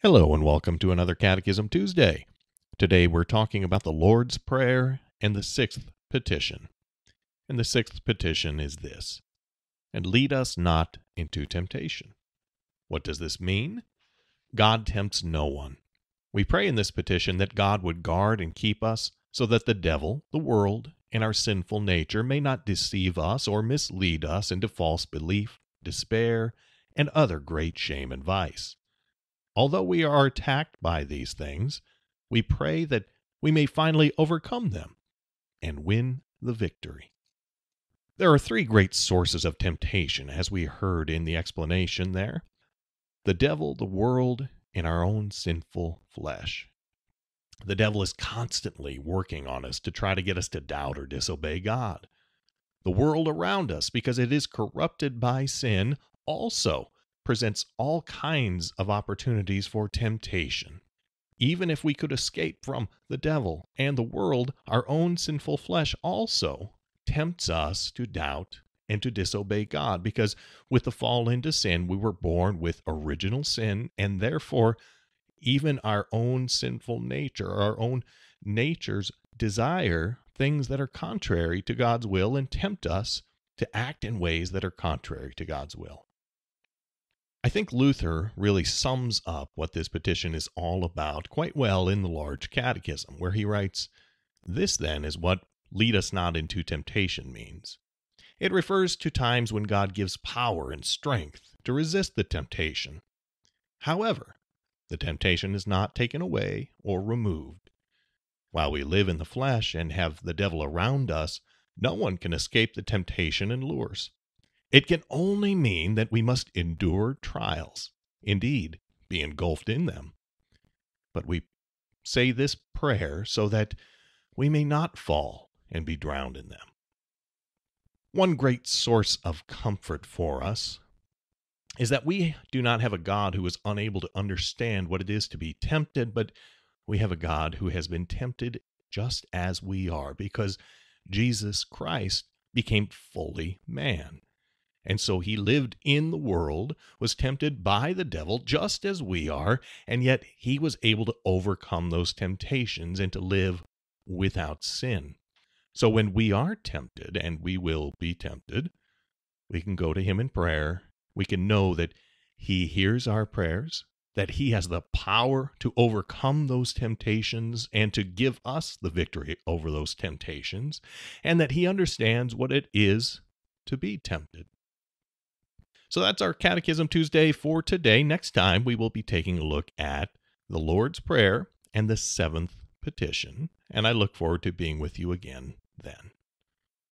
Hello and welcome to another Catechism Tuesday. Today we're talking about the Lord's Prayer and the sixth petition. And the sixth petition is this: and lead us not into temptation. What does this mean? God tempts no one. We pray in this petition that God would guard and keep us so that the devil, the world, and our sinful nature may not deceive us or mislead us into false belief, despair, and other great shame and vice. Although we are attacked by these things, we pray that we may finally overcome them and win the victory. There are three great sources of temptation, as we heard in the explanation there: the devil, the world, and our own sinful flesh. The devil is constantly working on us to try to get us to doubt or disobey God. The world around us, because it is corrupted by sin, also presents all kinds of opportunities for temptation. Even if we could escape from the devil and the world, our own sinful flesh also tempts us to doubt and to disobey God, because with the fall into sin, we were born with original sin, and therefore even our own sinful nature, our own natures desire things that are contrary to God's will and tempt us to act in ways that are contrary to God's will. I think Luther really sums up what this petition is all about quite well in the Large Catechism, where he writes, "This then is what 'lead us not into temptation' means. It refers to times when God gives power and strength to resist the temptation. However, the temptation is not taken away or removed. While we live in the flesh and have the devil around us, no one can escape the temptation and lures. It can only mean that we must endure trials, indeed, be engulfed in them. But we say this prayer so that we may not fall and be drowned in them." One great source of comfort for us is that we do not have a God who is unable to understand what it is to be tempted, but we have a God who has been tempted just as we are, because Jesus Christ became fully man. And so he lived in the world, was tempted by the devil just as we are, and yet he was able to overcome those temptations and to live without sin. So when we are tempted, and we will be tempted, we can go to him in prayer. We can know that he hears our prayers, that he has the power to overcome those temptations and to give us the victory over those temptations, and that he understands what it is to be tempted. So that's our Catechism Tuesday for today. Next time, we will be taking a look at the Lord's Prayer and the seventh petition, and I look forward to being with you again then.